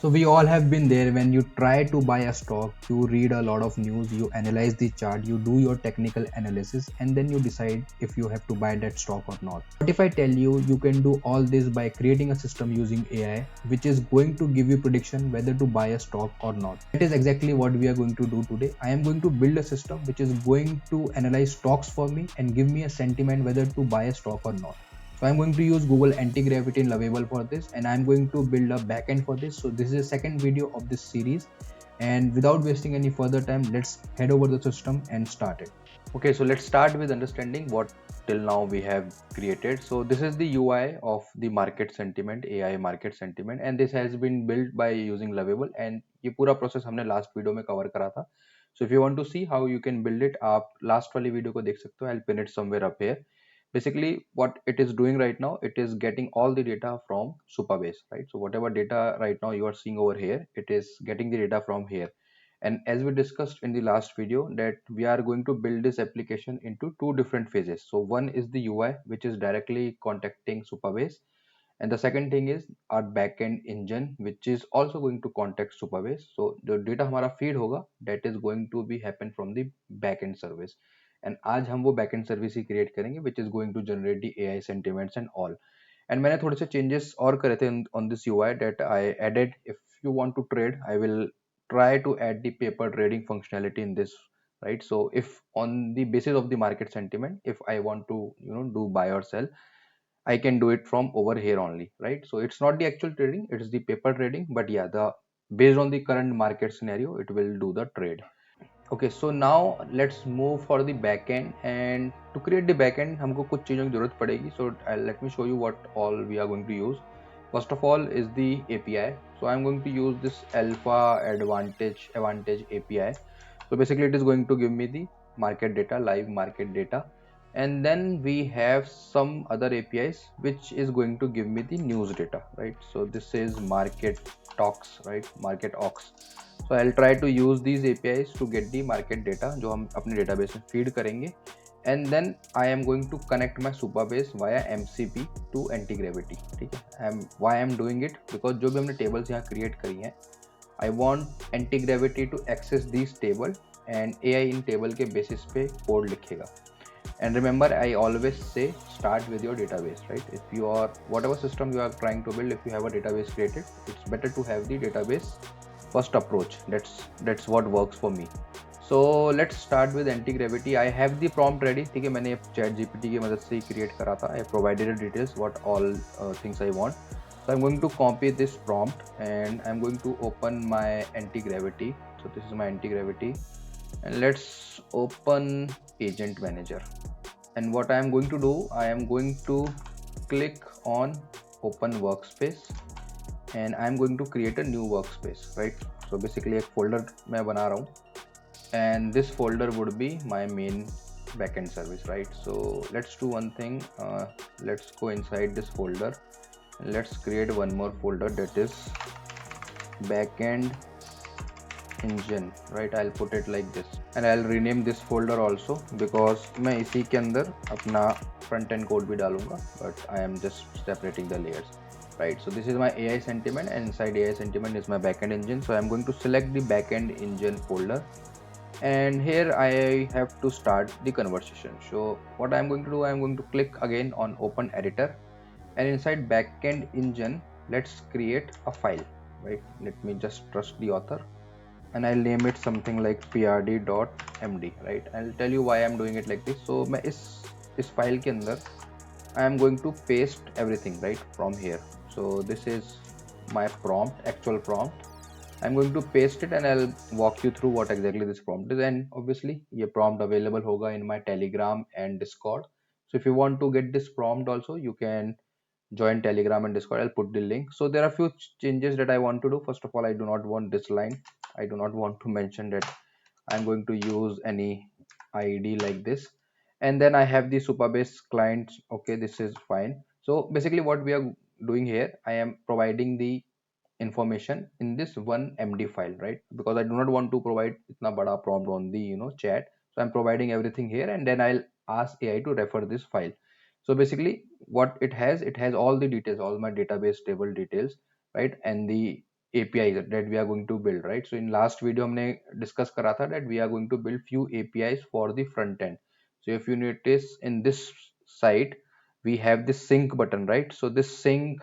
So we all have been there when you try to buy a stock, you read a lot of news, you analyze the chart, you do your technical analysis, and then you decide if you have to buy that stock or not. What if I tell you you can do all this by creating a system using AI, which is going to give you prediction whether to buy a stock or not? That is exactly what we are going to do today. I am going to build a system which is going to analyze stocks for me and give me a sentiment whether to buy a stock or not. So I'm going to use Google Antigravity Lovable for this, and I'm going to build a backend for this. So this is the second video of this series, and without wasting any further time, let's head over the system and start it. Okay, so let's start with understanding what till now we have created. So this is the UI of the market sentiment, AI market sentiment, and this has been built by using Lovable, and ये पूरा process हमने last video में cover करा था. So if you want to see how you can build it, आप last वाली video को देख सकते हो. I'll pin it somewhere up here. Basically what it is doing right now, it is getting all the data from Supabase, right? So whatever data right now you are seeing over here, it is getting the data from here. And as we discussed in the last video, that we are going to build this application into two different phases. So one is the UI, which is directly contacting Supabase, and the second thing is our backend engine, which is also going to contact Supabase. So the data हमारा feed होगा, that is going to be happen from the backend service. And आज हम वो backend service ही create करेंगे, which is going to generate the AI sentiments and all. And मैंने थोड़े से changes और करे थे on this UI that I added. If you want to trade, I will try to add the paper trading functionality in this, right? So if on the basis of the market sentiment, if I want to do buy or sell, I can do it from over here only, right? So it's not the actual trading, it's the paper trading, but yeah, the based on the current market scenario, it will do the trade. Okay, so now let's move for the backend, and to create the backend हमको कुछ चीज़ों की ज़रूरत पड़ेगी. So let me show you what all we are going to use. First of all is the API. So I'm going to use this Alpha Advantage API. So basically it is going to give me the market data, live market data, and then we have some other APIs which is going to give me the news data, right? So this is market talks, right? Market ox. So I'll try to use these APIs to get the market data जो हम अपने database में feed करेंगे, and then I am going to connect my Supabase via MCP to Antigravity. ठीक है? Why I'm doing it, because जो भी हमने tables यहाँ create करी हैं, I want Antigravity to access these table, and AI in table के basis पे code लिखेगा. And remember, I always say start with your database, right? If you are whatever system you are trying to build, if you have a database created, it's better to have the database first approach. That's what works for me. So let's start with anti-gravity. I have the prompt ready. ठीक है, मैंने chat GPT की मदद से ही create करा था. I provided the details what all things I want. So I'm going to copy this prompt and I'm going to open my anti-gravity. So this is my anti-gravity, and let's open agent manager. And what I am going to do, I am going to click on open workspace, and I am going to create a new workspace, right? So basically एक folder मैं बना रहा हूँ, and this folder would be my main backend service, right? So let's do one thing, let's go inside this folder and let's create one more folder, that is backend engine, right? I'll put it like this, and I'll rename this folder also, because मैं इसी के अंदर अपना front end code भी डालूंगा, but I am just separating the layers, right? So this is my AI sentiment, and inside AI sentiment is my backend engine. So I'm going to select the backend engine folder, and here I have to start the conversation. So what I'm going to do, I'm going to click again on open editor, and inside backend engine, let's create a file, right? Let me just trust the author, and I'll name it something like prd.md, right? I'll tell you why I'm doing it like this. So मैं इस file के अंदर I am going to paste everything, right, from here. So this is my prompt, actual prompt. I'm going to paste it and I'll walk you through what exactly this prompt is. And obviously ये prompt available होगा in my Telegram and Discord. So if you want to get this prompt also, you can join Telegram and Discord. I'll put the link. So there are a few changes that I want to do. First of all, I do not want this line. I do not want to mention that I'm going to use any ID like this. And then I have the Supabase clients. Okay, this is fine. So basically what we are doing here, I am providing the information in this one MD file, right? Because I do not want to provide itna bada prompt on the chat. So I'm providing everything here, and then I'll ask AI to refer this file. So basically what it has all the details, all my database table details, right? And the APIs that we are going to build, right? So in last video हमने discuss करा था that we are going to build few APIs for the front end. So if you notice in this site we have this sync button, right? So this sync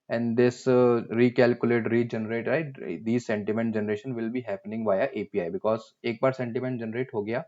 and this recalculate, regenerate, right? These sentiment generation will be happening via API because एक बार sentiment generate हो गया.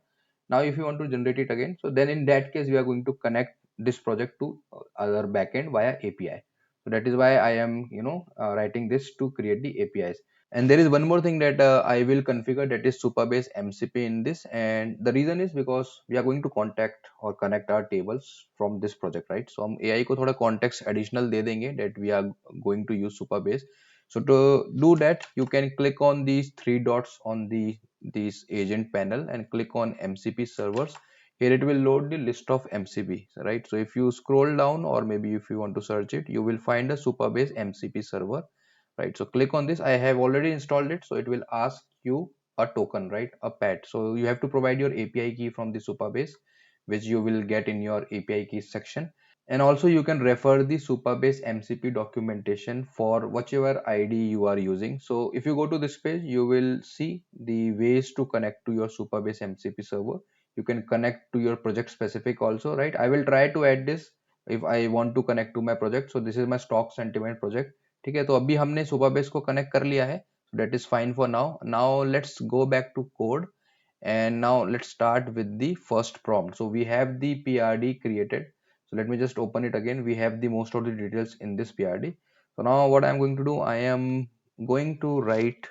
Now if you want to generate it again, so then in that case we are going to connect this project to other backend via API. So that is why I am writing this to create the APIs. And there is one more thing that I will configure, that is Supabase MCP in this, and the reason is because we are going to contact or connect our tables from this project, right? So हम AI को थोड़ा context additional दे देंगे that we are going to use Supabase. So to do that, you can click on these three dots on this agent panel and click on MCP servers. Here it will load the list of MCP, right? So if you scroll down, or maybe if you want to search it, you will find a Supabase MCP server, right? So click on this. I have already installed it, so it will ask you a token, right? A pet. So you have to provide your API key from the Supabase, which you will get in your API keys section. And also you can refer the Supabase MCP documentation for whichever ID you are using. So if you go to this page, you will see the ways to connect to your Supabase MCP server. You can connect to your project specific also, right? I will try to add this if I want to connect to my project. So this is my stock sentiment project. ठीक है, तो अभी हमने Supabase को connect कर लिया है. So that is fine for now. Now let's go back to code. And now let's start with the first prompt. So we have the PRD created. So let me just open it again. We have the most of the details in this PRD. So now what I'm going to do, I am going to write,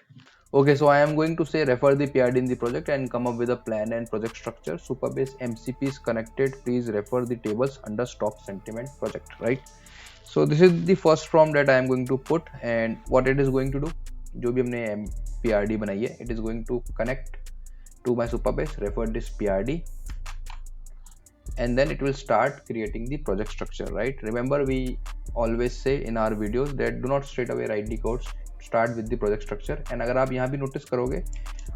okay, so I am going to say refer the PRD in the project and come up with a plan and project structure. Supabase MCP is connected, please refer the tables under stock sentiment project, right? So this is the first prompt that I am going to put, and what it is going to do, जो भी हमने PRD बनाई है, it is going to connect to my Supabase, refer this PRD, and then it will start creating the project structure, right? Remember, we always say in our videos that do not straight away write the codes, start with the project structure. And अगर आप यहाँ भी notice करोगे,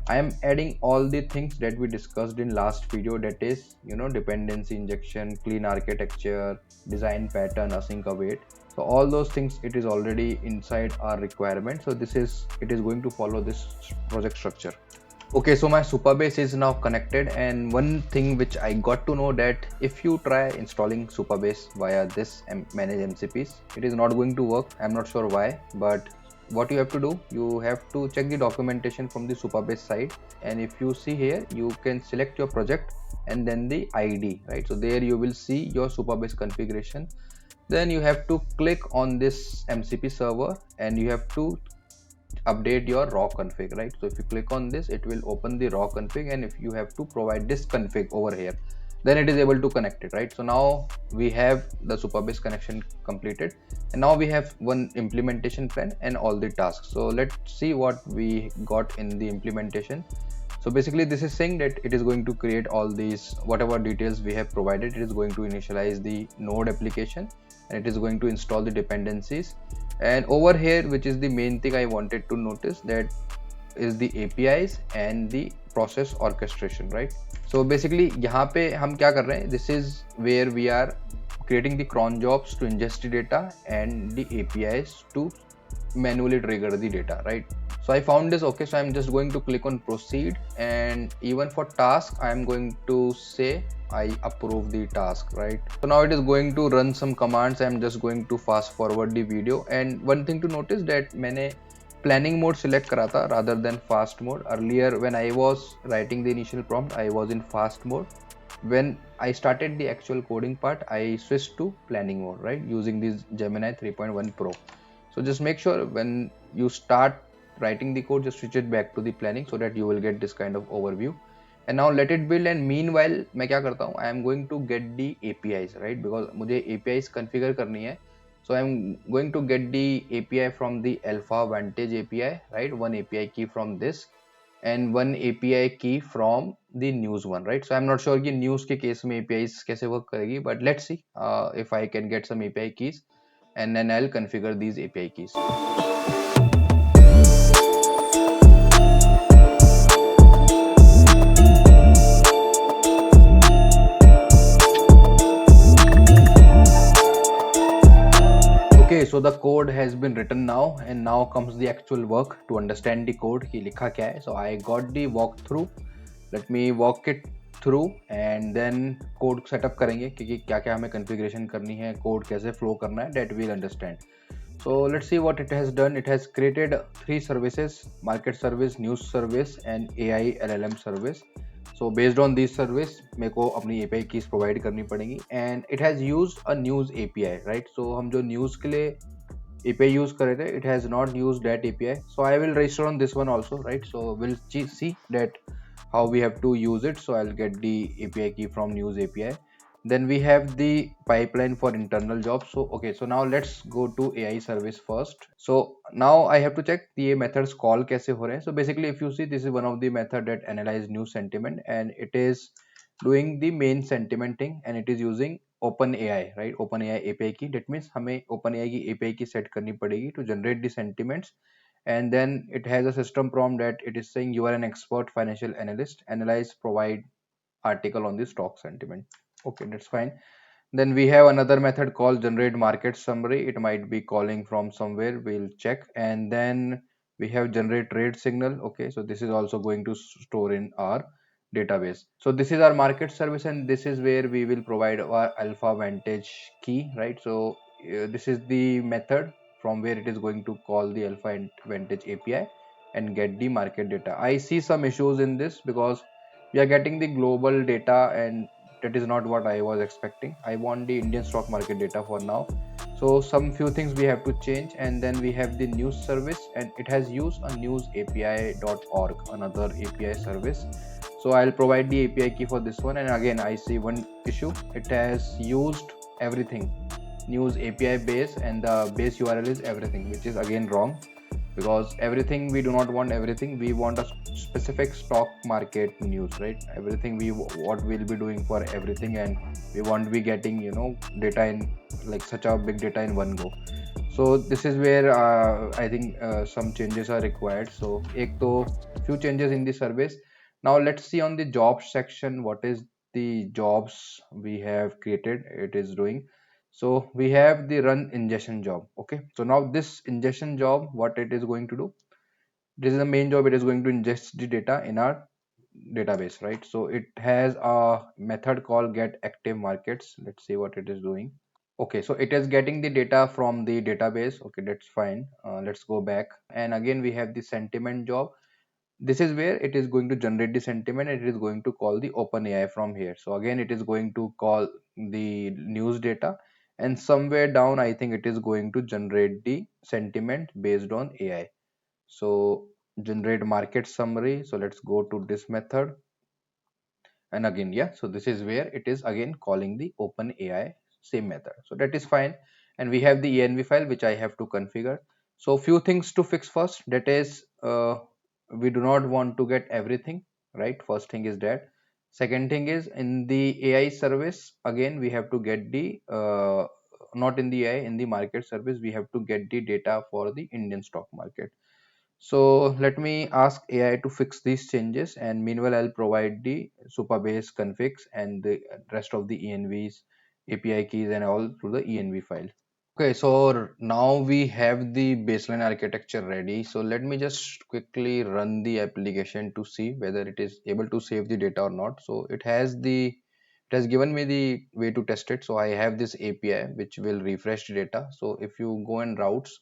I am adding all the things that we discussed in last video, that is, dependency injection, clean architecture, design pattern, async await. So all those things, it is already inside our requirement. So it is going to follow this project structure. Okay, so my Supabase is now connected, and one thing which I got to know, that if you try installing Supabase via this manage MCPs, it is not going to work. I'm not sure why, but what you have to do, you have to check the documentation from the Supabase site, and if you see here, you can select your project and then the ID, right? So there you will see your Supabase configuration. Then you have to click on this MCP server and you have to update your raw config, right? So if you click on this, it will open the raw config, and if you have to provide this config over here, then it is able to connect it, right? So now we have the Supabase connection completed, and now we have one implementation plan and all the tasks. So let's see what we got in the implementation. So basically this is saying that it is going to create all these whatever details we have provided. It is going to initialize the node application, and it is going to install the dependencies. And over here, which is the main thing I wanted to notice, that is the APIs and the process orchestration, right? So basically यहाँ पे हम क्या कर रहे हैं, this is where we are creating the cron jobs to ingest the data and the APIs to manually trigger the data, right? So I found this. Okay, so I'm just going to click on proceed, and even for task I'm going to say I approve the task, right? So now it is going to run some commands. I'm just going to fast forward the video, and one thing to notice that मैंने planning mode select करा था rather than fast mode. Earlier when I was writing the initial prompt, I was in fast mode. When I started the actual coding part, I switched to planning mode, right, using this Gemini 3.1 Pro. So just make sure when you start writing the code, just switch it back to the planning so that you will get this kind of overview. And now let it build, and meanwhile मैं क्या करता हूँ, I am going to get the APIs, right, because मुझे APIs configure करनी है. So I am going to get the API from the Alpha Vantage API, right, one API key from this and one API key from the news one, right? So I'm not sure कि news के case में APIs कैसे work करेगी, but let's see if I can get some API keys, and then I'll configure these API keys. Okay, so the code has been written now, and now comes the actual work to understand the code कि लिखा क्या है. So I got the walkthrough. Let me walk it through and then code setup करेंगे कि क्या क्या हमें configuration करनी है, code कैसे flow करना है, that we'll understand. So let's see what it has done. It has created three services: market service, news service, and AI LLM service. So based on these service, मेरे को अपनी API keys provide करनी पड़ेगी, and it has used a news API, right? So हम जो news के लिए API use कर रहे थे, it has not used that API. So I will register on this one also, right? So we'll see that how we have to use it. So I'll get the API key from news API. Then we have the pipeline for internal jobs. So okay, so now let's go to AI service first. So now I have to check the methods call कैसे हो रहे हैं. So basically if you see, this is one of the method that analyze news sentiment, and it is doing the main sentiment thing, and it is using OpenAI, right? OpenAI API key. That means हमें OpenAI की API की set करनी पड़ेगी to generate the sentiments. And then it has a system prompt that it is saying you are an expert financial analyst, analyze, provide article on the stock sentiment. Okay, that's fine. Then we have another method called generate market summary. It might be calling from somewhere, we'll check. And then we have generate trade signal. Okay, so this is also going to store in our database. So this is our market service, and this is where we will provide our alpha vantage key, right? So this is the method from where it is going to call the alpha vantage API and get the market data. I see some issues in this because we are getting the global data, and that is not what I was expecting. I want the Indian stock market data for now. So some few things we have to change. And then we have the news service, and it has used a news API.org, another API service. So I'll provide the API key for this one. And again, I see one issue. It has used everything news API base, and the base URL is everything, which is again wrong, because everything, we do not want everything. We want a specific stock market news, right? Everything we what we'll be doing for everything, and we won't be getting data in like such a big data in one go. So this is where I think some changes are required. So ek to few changes in the service. Now let's see on the jobs section what is the jobs we have created it is doing. So we have the run ingestion job. Okay, so now this ingestion job, what it is going to do, this is the main job. It is going to ingest the data in our database, right? So it has a method called get active markets. Let's see what it is doing. Okay, so it is getting the data from the database. Okay, that's fine. Let's go back, and again we have the sentiment job. This is where it is going to generate the sentiment, and it is going to call the OpenAI from here. So again it is going to call the news data, and somewhere down I think it is going to generate the sentiment based on AI. So generate market summary. So let's go to this method, and again, yeah, so this is where it is again calling the OpenAI same method. So that is fine. And we have the env file which I have to configure. So few things to fix first, that is we do not want to get everything, right? First thing is that. Second thing is, in the AI service, again we have to get the not in the AI, in the market service we have to get the data for the Indian stock market. So let me ask AI to fix these changes, and meanwhile I'll provide the Supabase configs and the rest of the envs, API keys and all through the env file. Okay, so now we have the baseline architecture ready. So let me just quickly run the application to see whether it is able to save the data or not. So it has given me the way to test it. So I have this API which will refresh the data. So if you go in routes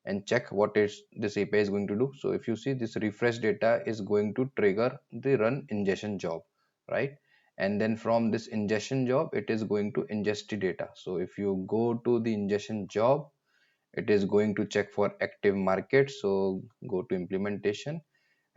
and check what is this API is going to do. So if you see, this refresh data is going to trigger the run ingestion job, right? And then from this ingestion job it is going to ingest the data. So if you go to the ingestion job, it is going to check for active market. So go to implementation,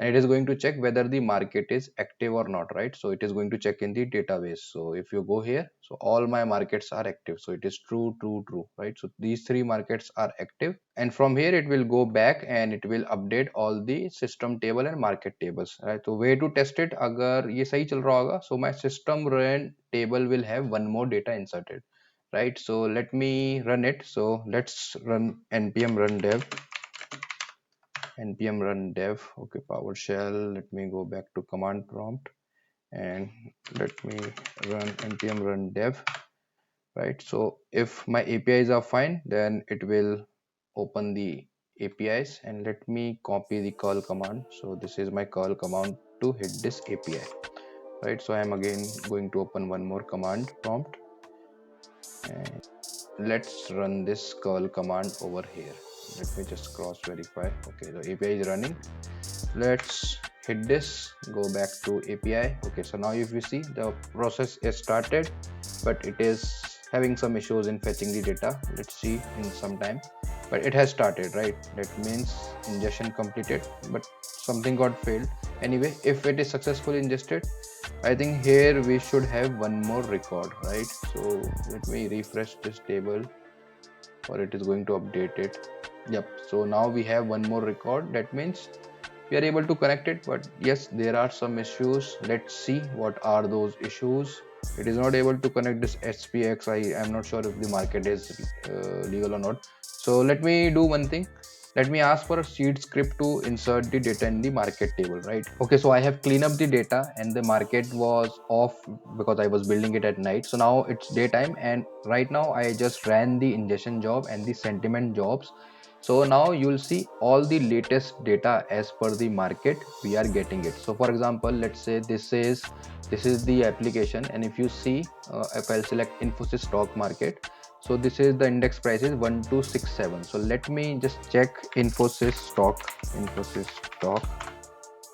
and it is going to check whether the market is active or not, right? So it is going to check in the database. So if you go here, so all my markets are active, so it is true, true, true, right? So these three markets are active, and from here it will go back and it will update all the system table and market tables, right? So way to test it, agar ye sahi chal raha hoga, so my system run table will have one more data inserted, right? So let me run it. So let's run npm run dev, npm run dev. Okay, PowerShell. Let me go back to command prompt and let me run npm run dev, right? So if my APIs are fine, then it will open the APIs and let me copy the curl command. So this is my curl command to hit this API, right? So I am again going to open one more command prompt and let's run this curl command over here. Let me just cross verify. Okay, the API is running. Let's hit this, go back to API. Okay, so now if you see, the process is started, but it is having some issues in fetching the data. Let's see in some time, but it has started, right? That means ingestion completed, but something got failed. Anyway, if it is successfully ingested, I think here we should have one more record, right? So let me refresh this table, or it is going to update it. Yep, so now we have one more record. That means we are able to connect it, but yes, there are some issues. Let's see what are those issues. It is not able to connect this SPX. I am not sure if the market is legal or not. So let me do one thing. Let me ask for a seed script to insert the data in the market table, right? Okay, so I have cleaned up the data and the market was off because I was building it at night. So now it's daytime, and right now I just ran the ingestion job and the sentiment jobs. So now you'll see all the latest data as per the market we are getting it. So for example, let's say this is the application, and if you see, if I'll select Infosys stock market, so this is the index price is 1267. So let me just check Infosys stock,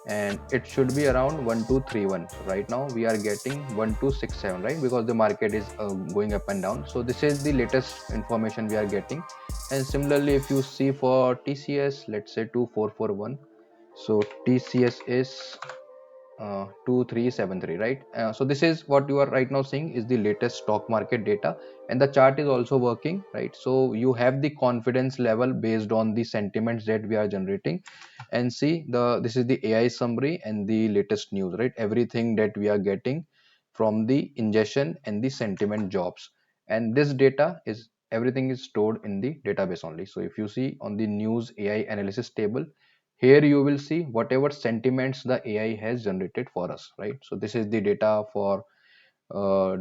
and it should be around 1231. So right now we are getting 1267, right? Because the market is going up and down. So this is the latest information we are getting. And similarly, if you see for TCS, let's say 2441, so TCS is 2373, right? So this is what you are right now seeing is the latest stock market data, and the chart is also working, right? So you have the confidence level based on the sentiments that we are generating. And see, this is the AI summary and the latest news, right? Everything that we are getting from the ingestion and the sentiment jobs, and this data is everything is stored in the database only. So if you see on the news AI analysis table, here you will see whatever sentiments the AI has generated for us, right? So this is the data for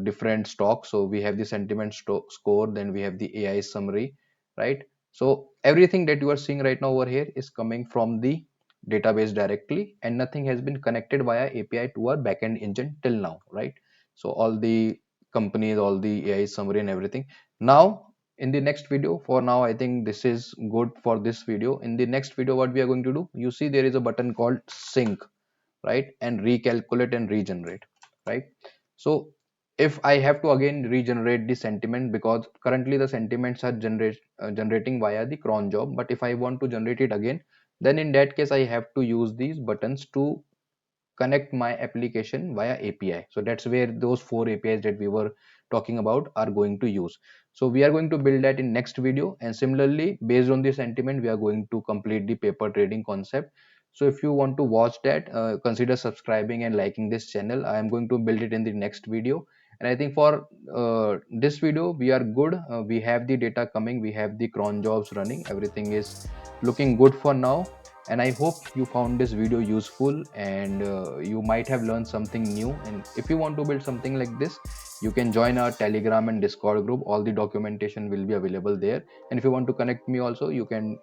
different stocks. So we have the sentiment score, then we have the AI summary, right? So everything that you are seeing right now over here is coming from the database directly, and nothing has been connected via API to our backend engine till now, right? So all the companies, all the AI summary and everything. Now in the next video, for now I think this is good for this video. In the next video, what we are going to do, you see there is a button called sync, right? And recalculate and regenerate, right? So if I have to again regenerate the sentiment, because currently the sentiments are generating via the cron job, but if I want to generate it again, then in that case I have to use these buttons to connect my application via API. So that's where those four APIs that we were talking about are going to use. So we are going to build that in next video, and similarly based on the sentiment we are going to complete the paper trading concept. So if you want to watch that, consider subscribing and liking this channel. I am going to build it in the next video, and I think for this video we are good. We have the data coming, we have the cron jobs running, everything is looking good for now. And I hope you found this video useful, and you might have learned something new. And if you want to build something like this, you can join our Telegram and Discord group. All the documentation will be available there. And if you want to connect me also, you can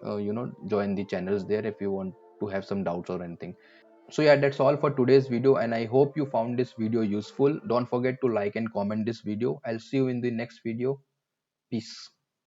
join the channels there if you want to have some doubts or anything. So yeah, that's all for today's video, and I hope you found this video useful. Don't forget to like and comment this video. I'll see you in the next video. Peace.